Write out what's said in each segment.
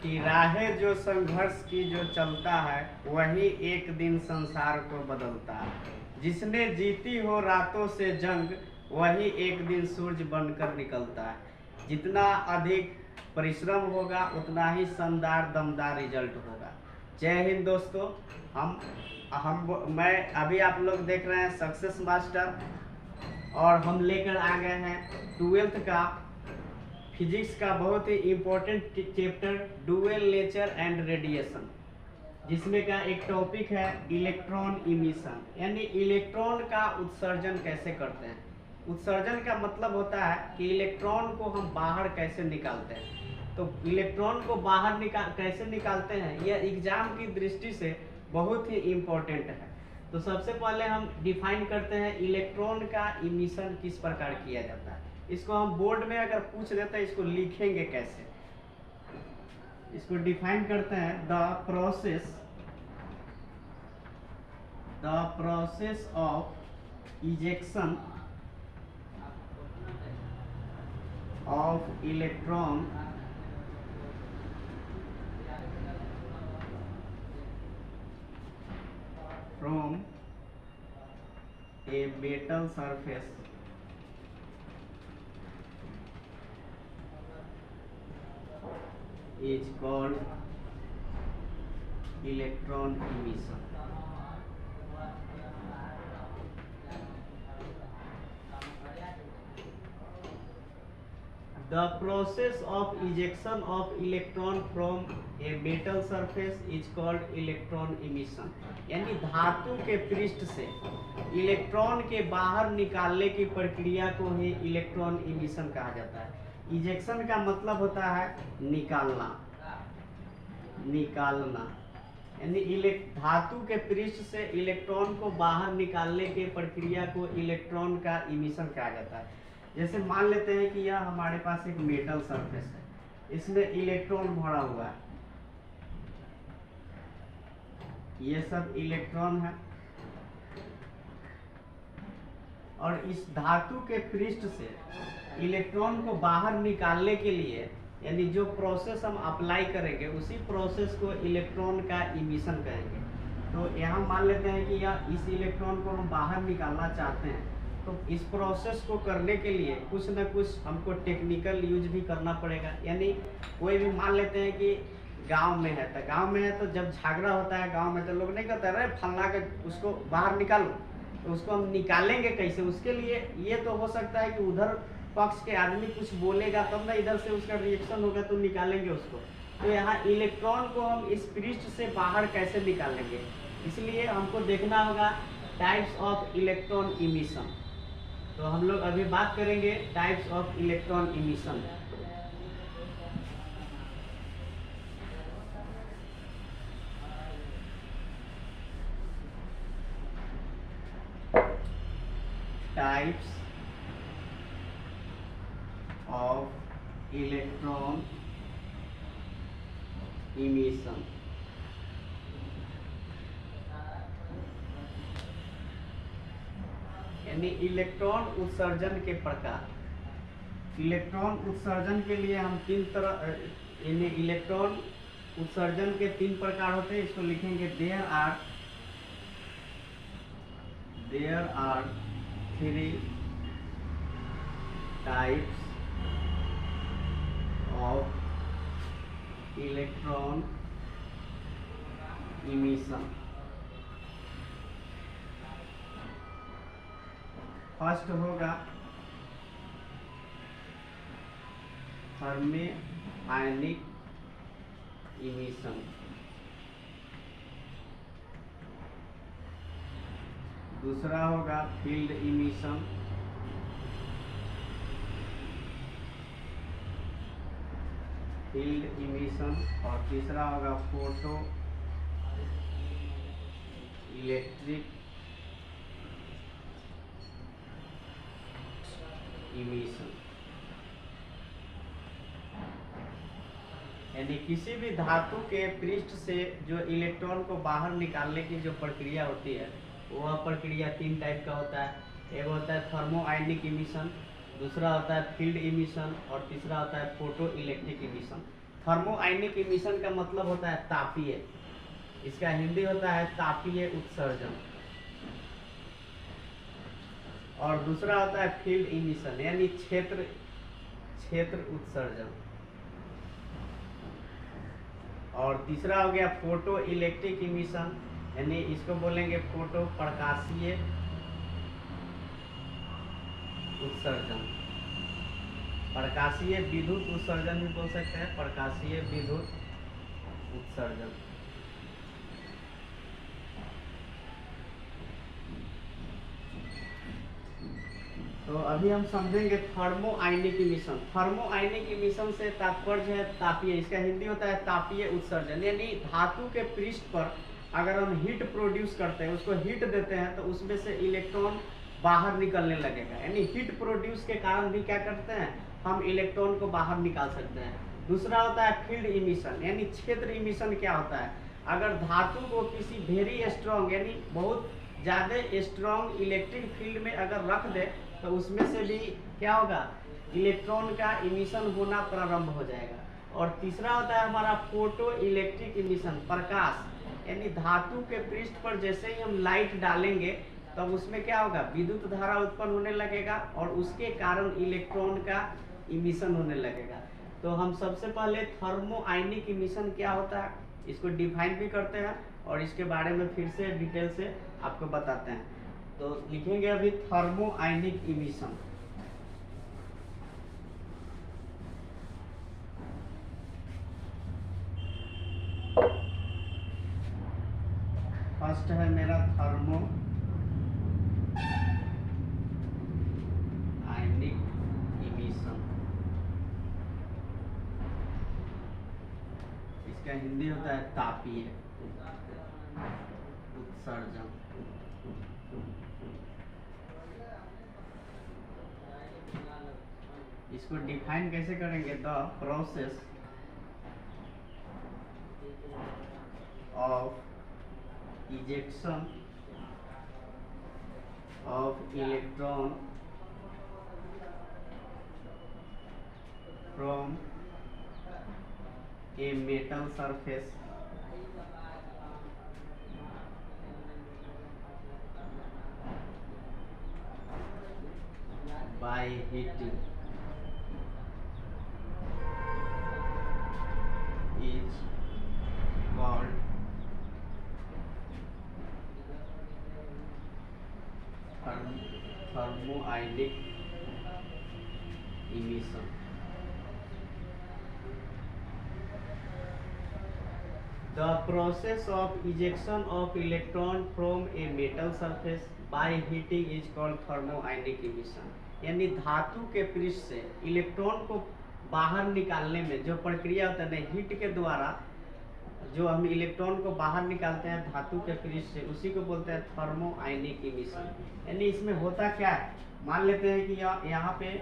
कि राहें जो संघर्ष की जो चलता है वही एक दिन संसार को बदलता है। जिसने जीती हो रातों से जंग वही एक दिन सूरज बनकर निकलता है। जितना अधिक परिश्रम होगा उतना ही शानदार दमदार रिजल्ट होगा। जय हिंद दोस्तों। मैं अभी आप लोग देख रहे हैं सक्सेस मास्टर, और हम लेकर आ गए हैं 12th का फिजिक्स का बहुत ही important chapter dual nature and radiation, जिसमें का एक टॉपिक है इलेक्ट्रॉन इमिशन, यानी इलेक्ट्रॉन का उत्सर्जन कैसे करते हैं। उत्सर्जन का मतलब होता है कि इलेक्ट्रॉन को हम बाहर कैसे निकालते हैं। तो इलेक्ट्रॉन को बाहर कैसे निकालते हैं, यह एग्जाम की दृष्टि से बहुत ही इम्पोर्टेंट है। तो सबसे पहले हम डिफाइन करते हैं इलेक्ट्रॉन का इमिशन किस प्रकार किया जाता है। इसको हम बोर्ड में अगर पूछ देते हैं इसको लिखेंगे कैसे। इसको डिफाइन करते हैं the process of ejection of electron from a metal surface is called electron emission. The process of ejection of electron from a metal surface is called electron emission. यानी धातु के पृष्ठ से इलेक्ट्रॉन के बाहर निकालने की प्रक्रिया को ही इलेक्ट्रॉन इमिशन कहा जाता है। इजेक्शन का मतलब होता है निकालना, यानी धातु के पृष्ठ से इलेक्ट्रॉन को बाहर निकालने की प्रक्रिया को इलेक्ट्रॉन का इमिशन कहा जाता है। जैसे मान लेते हैं कि यह हमारे पास एक मेटल सरफेस है, इसमें इलेक्ट्रॉन भरा हुआ है, ये सब इलेक्ट्रॉन है, और इस धातु के पृष्ठ से इलेक्ट्रॉन को बाहर निकालने के लिए यानी जो प्रोसेस हम अप्लाई करेंगे उसी प्रोसेस को इलेक्ट्रॉन का इमिशन कहेंगे। तो यहाँ मान लेते हैं कि इस इलेक्ट्रॉन को हम बाहर निकालना चाहते हैं, तो इस प्रोसेस को करने के लिए कुछ न कुछ हमको टेक्निकल यूज भी करना पड़ेगा। यानी कोई भी मान लेते हैं कि गांव में है तो जब झगड़ा होता है गांव में तो लोग नहीं कहते अरे फलना के उसको बाहर निकालो, तो उसको हम निकालेंगे कैसे। उसके लिए ये तो हो सकता है कि उधर पक्ष के आदमी कुछ बोलेगा तब ना इधर से उसका रिएक्शन होगा तो निकालेंगे उसको। तो यहाँ इलेक्ट्रॉन को हम इस पृष्ठ से बाहर कैसे निकालेंगे, इसलिए हमको देखना होगा टाइप्स ऑफ इलेक्ट्रॉन इमिशन। तो हम लोग अभी बात करेंगे types of electron emission. Types of electron emission। यानी इलेक्ट्रॉन उत्सर्जन के प्रकार। इलेक्ट्रॉन उत्सर्जन के लिए हम तीन तरह, यानी इलेक्ट्रॉन उत्सर्जन के तीन प्रकार होते हैं। इसको लिखेंगे there are 3 types of electron emission. First होगा फर्मी आयनिक इमिशन, दूसरा होगा फील्ड इमिशन, और तीसरा होगा फोटो इलेक्ट्रिक इमिशन। यानी किसी भी धातु के पृष्ठ से जो इलेक्ट्रॉन को बाहर निकालने की जो प्रक्रिया होती है वह प्रक्रिया तीन टाइप का होता है। एक होता है थर्मो आयनिक इमिशन, दूसरा होता है फील्ड इमिशन, और तीसरा होता है फोटो इलेक्ट्रिक इमिशन। थर्मोआयनिक इमिशन का मतलब होता है तापीय, इसका हिंदी होता है तापीय उत्सर्जन। और दूसरा होता है फील्ड इमिशन यानी क्षेत्र उत्सर्जन। और तीसरा हो गया फोटो इलेक्ट्रिक इमिशन, यानी इसको बोलेंगे फोटो प्रकाशीय उत्सर्जन। प्रकाशीय विद्युत उत्सर्जन भी बोल सकते हैं, प्रकाशीय विद्युत उत्सर्जन। तो अभी हम समझेंगे थर्मोआयनिक इमिशन। थर्मोआयनिक इमिशन से तात्पर्य है तापीय, इसका हिंदी होता है तापीय उत्सर्जन। यानी धातु के पृष्ठ पर अगर हम हीट प्रोड्यूस करते हैं, उसको हीट देते हैं, तो उसमें से इलेक्ट्रॉन बाहर निकलने लगेगा। यानी हीट प्रोड्यूस के कारण भी क्या करते हैं, हम इलेक्ट्रॉन को बाहर निकाल सकते हैं। दूसरा होता है फील्ड इमिशन, यानी क्षेत्र इमिशन। क्या होता है, अगर धातु को किसी वेरी स्ट्रॉन्ग यानी बहुत ज़्यादा स्ट्रॉन्ग इलेक्ट्रिक फील्ड में अगर रख दे, तो उसमें से भी क्या होगा, इलेक्ट्रॉन का इमिशन होना प्रारंभ हो जाएगा। और तीसरा होता है हमारा फोटो इलेक्ट्रिक इमिशन, प्रकाश। यानी धातु के पृष्ठ पर जैसे ही हम लाइट डालेंगे, तब उसमें क्या होगा, विद्युत धारा उत्पन्न होने लगेगा और उसके कारण इलेक्ट्रॉन का इमिशन होने लगेगा। तो हम सबसे पहले थर्मोआयनिक इमिशन क्या होता है इसको डिफाइन भी करते हैं और इसके बारे में फिर से डिटेल से आपको बताते हैं। तो लिखेंगे अभी थर्मोआयनिक इमिशन। फर्स्ट है मेरा थर्मो आयनिक इमिशन, इसका हिंदी होता है तापीय उत्सर्जन। इसको डिफाइन कैसे करेंगे, the process of ejection of electron from a metal surface by heating is called thermoionic emission. The process of ejection of electron from a metal surface by heating is called thermoionic emission. यानी धातु के पृष्ठ से electron को बाहर निकालने में जो प्रक्रिया होता है ना, हीट के द्वारा जो हम इलेक्ट्रॉन को बाहर निकालते हैं धातु के पृष्ठ से, उसी को बोलते हैं थर्मोआयनिक इमिशन। यानी इसमें होता क्या है, मान लेते हैं कि यहाँ पे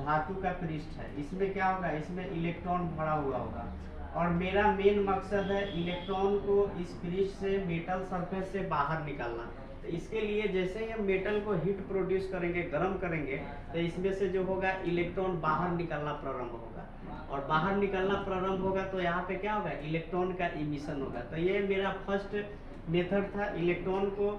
धातु का पृष्ठ है, इसमें क्या होगा, इसमें इलेक्ट्रॉन भरा हुआ होगा और मेरा मेन मकसद है इलेक्ट्रॉन को इस पृष्ठ से मेटल सरफेस से बाहर निकालना। तो इसके लिए जैसे ही हम मेटल को हीट प्रोड्यूस करेंगे, गर्म करेंगे, तो इसमें से जो होगा इलेक्ट्रॉन बाहर निकलना प्रारंभ होगा और बाहर निकलना प्रारंभ होगा तो यहाँ पे क्या होगा, इलेक्ट्रॉन का इमिशन होगा। तो ये मेरा फर्स्ट मेथड था, इलेक्ट्रॉन को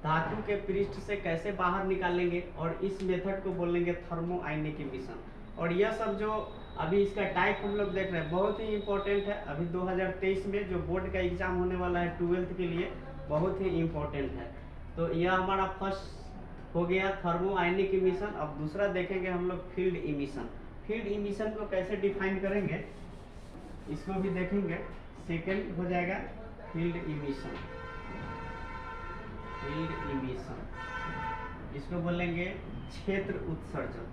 धातु के पृष्ठ से कैसे बाहर निकालेंगे, और इस मेथड को बोलेंगे थर्मोआयनिक इमिशन। और यह सब जो अभी इसका टाइप हम लोग देख रहे हैं बहुत ही इंपॉर्टेंट है। अभी 2023 में जो बोर्ड का एग्जाम होने वाला है 12th के लिए, बहुत ही इंपॉर्टेंट है। तो यह हमारा फर्स्ट हो गया थर्मोआयनिक इमिशन। अब दूसरा देखेंगे हम लोग फील्ड इमिशन। फील्ड इमिशन को कैसे डिफाइन करेंगे इसको भी देखेंगे। सेकंड हो जाएगा फील्ड इमिशन। फील्ड इमिशन इसको बोलेंगे क्षेत्र उत्सर्जन।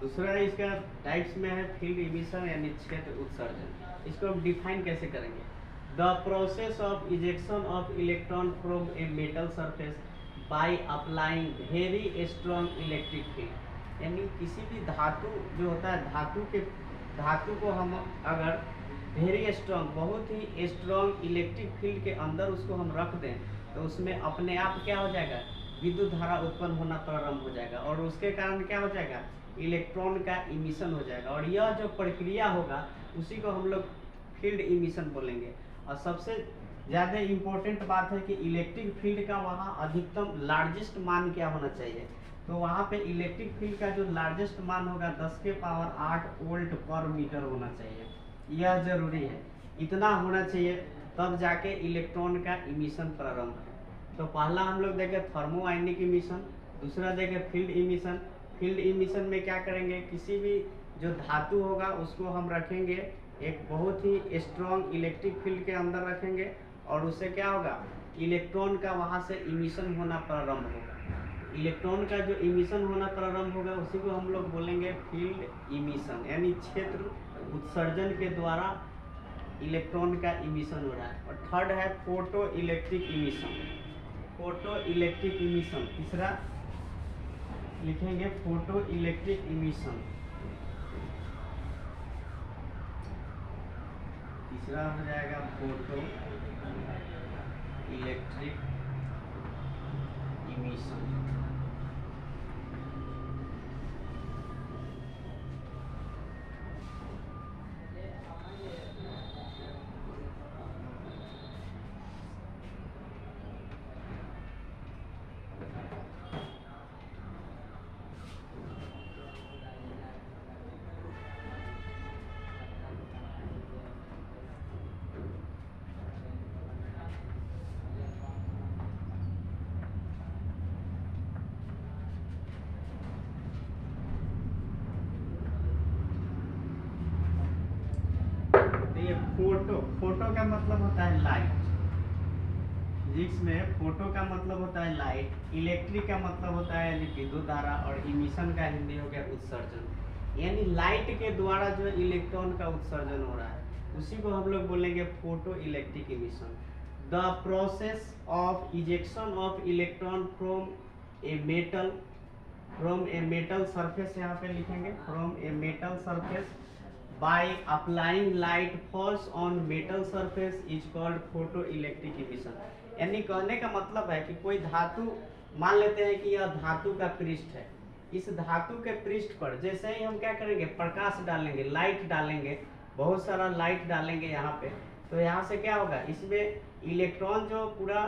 दूसरा इसका टाइप्स में है फील्ड इमिशन यानी क्षेत्र उत्सर्जन। इसको हम डिफाइन कैसे करेंगे? The process of ejection of electron from a metal surface by applying very strong electric field. यानी किसी भी धातु जो होता है, धातु को हम अगर वेरी स्ट्रॉन्ग, बहुत ही स्ट्रॉन्ग इलेक्ट्रिक फील्ड के अंदर उसको हम रख दें तो उसमें अपने आप क्या हो जाएगा, विद्युत धारा उत्पन्न होना प्रारंभ हो जाएगा और उसके कारण क्या हो जाएगा, इलेक्ट्रॉन का इमिशन हो जाएगा। और यह जो प्रक्रिया होगा उसी को हम लोग फील्ड इमिशन बोलेंगे। और सबसे ज़्यादा इम्पोर्टेंट बात है कि इलेक्ट्रिक फील्ड का वहाँ अधिकतम लार्जेस्ट मान क्या होना चाहिए। तो वहाँ पे इलेक्ट्रिक फील्ड का जो लार्जेस्ट मान होगा 10 के पावर 8 वोल्ट पर मीटर होना चाहिए। यह जरूरी है, इतना होना चाहिए, तब जाके इलेक्ट्रॉन का इमिशन प्रारंभ है। तो पहला हम लोग देखें थर्मो आयनिक इमिशन, दूसरा देखें फील्ड इमिशन। फील्ड इमिशन में क्या करेंगे, किसी भी जो धातु होगा उसको हम रखेंगे एक बहुत ही स्ट्रॉन्ग इलेक्ट्रिक फील्ड के अंदर रखेंगे और उससे क्या होगा, इलेक्ट्रॉन का वहाँ से इमिशन होना प्रारंभ होगा। इलेक्ट्रॉन का जो इमिशन होना प्रारंभ होगा उसी को हम लोग बोलेंगे फील्ड इमिशन, यानी क्षेत्र उत्सर्जन के द्वारा इलेक्ट्रॉन का इमिशन हो रहा है। और थर्ड है photo electric emission. Photo electric emission तीसरा लिखेंगे फोटो इलेक्ट्रिक इमिशन। तीसरा हो जाएगा फोटो इलेक्ट्रिक इमिशन। फोटो का मतलब होता है लाइट, फिजिक्स में फोटो का मतलब होता है लाइट, इलेक्ट्रिक का मतलब होता है यानी विद्युत धारा और इमिशन का हिंदी हो गया उत्सर्जन। यानी लाइट के द्वारा जो इलेक्ट्रॉन का उत्सर्जन हो रहा है उसी को हम लोग बोलेंगे photo electric emission. The process of ejection of electron from a metal surface, यहाँ पे लिखेंगे from a metal surface by applying light force on metal surface is called photoelectric emission। यानी कहने का मतलब है कि कोई धातु, मान लेते हैं कि यह धातु का पृष्ठ है, इस धातु के पृष्ठ पर जैसे ही हम क्या करेंगे, प्रकाश डालेंगे, लाइट डालेंगे, बहुत सारा लाइट डालेंगे यहाँ पे, तो यहाँ से क्या होगा, इसमें इलेक्ट्रॉन जो पूरा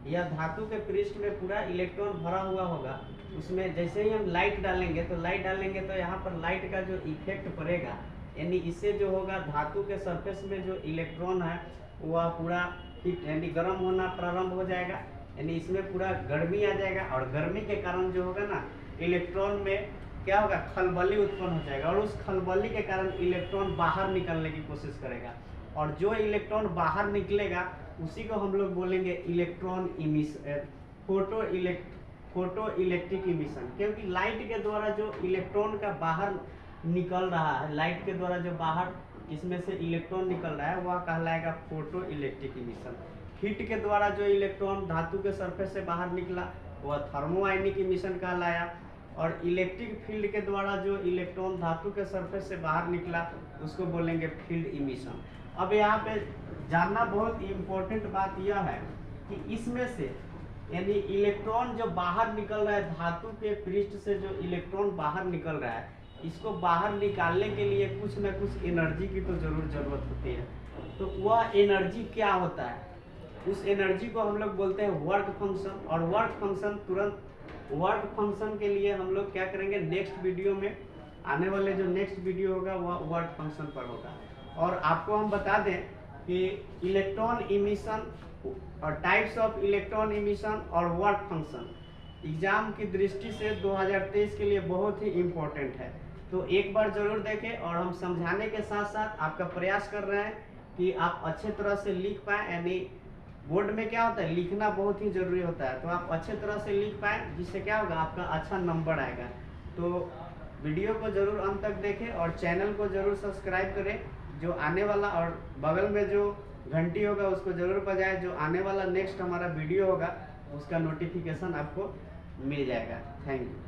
यह धातु के पृष्ठ में पूरा इलेक्ट्रॉन भरा हुआ होगा, उसमें जैसे ही हम लाइट डालेंगे तो यहाँ पर लाइट का जो इफेक्ट पड़ेगा, यानी इससे जो होगा धातु के सरफेस में जो इलेक्ट्रॉन है वह पूरा हीट यानी गर्म होना प्रारंभ हो जाएगा, यानी इसमें पूरा गर्मी आ जाएगा और गर्मी के कारण जो होगा ना, इलेक्ट्रॉन में क्या होगा, खलबली उत्पन्न हो जाएगा और उस खलबली के कारण इलेक्ट्रॉन बाहर निकलने की कोशिश करेगा और जो इलेक्ट्रॉन बाहर निकलेगा उसी को हम लोग बोलेंगे electron emission, photo electric emission. क्योंकि लाइट के द्वारा जो इलेक्ट्रॉन का बाहर निकल रहा है, लाइट के द्वारा जो बाहर इसमें से इलेक्ट्रॉन निकल रहा है वह कहलाएगा फोटो इलेक्ट्रिक इमिशन। हीट के द्वारा जो इलेक्ट्रॉन धातु के सरफेस से बाहर निकला वह थर्मो आयनिक इमिशन कहलाया और इलेक्ट्रिक फील्ड के द्वारा जो इलेक्ट्रॉन धातु के सरफेस से बाहर निकला उसको बोलेंगे फील्ड इमिशन। अब यहाँ पे जानना बहुत इम्पोर्टेंट बात यह है कि इसमें से यानी इलेक्ट्रॉन जो बाहर निकल रहा है, धातु के पृष्ठ से जो इलेक्ट्रॉन बाहर निकल रहा है, इसको बाहर निकालने के लिए कुछ न कुछ एनर्जी की तो जरूरत होती है। तो वह एनर्जी क्या होता है, उस एनर्जी को हम लोग बोलते हैं वर्क फंक्शन। और वर्क फंक्शन के लिए हम लोग क्या करेंगे, नेक्स्ट वीडियो में, आने वाले जो नेक्स्ट वीडियो होगा वह वर्क फंक्शन पर होगा। और आपको हम बता दें कि इलेक्ट्रॉन इमिशन और टाइप्स ऑफ इलेक्ट्रॉन इमिशन और वर्क फंक्शन एग्जाम की दृष्टि से 2023 के लिए बहुत ही इम्पोर्टेंट है। तो एक बार जरूर देखें और हम समझाने के साथ साथ आपका प्रयास कर रहे हैं कि आप अच्छे तरह से लिख पाएँ। यानी बोर्ड में क्या होता है, लिखना बहुत ही जरूरी होता है, तो आप अच्छे तरह से लिख पाएँ जिससे क्या होगा, आपका अच्छा नंबर आएगा। तो वीडियो को जरूर अंत तक देखें और चैनल को जरूर सब्सक्राइब करें। जो आने वाला और बगल में जो घंटी होगा उसको जरूर बजाएं, जो आने वाला नेक्स्ट हमारा वीडियो होगा उसका नोटिफिकेशन आपको मिल जाएगा। Thank you.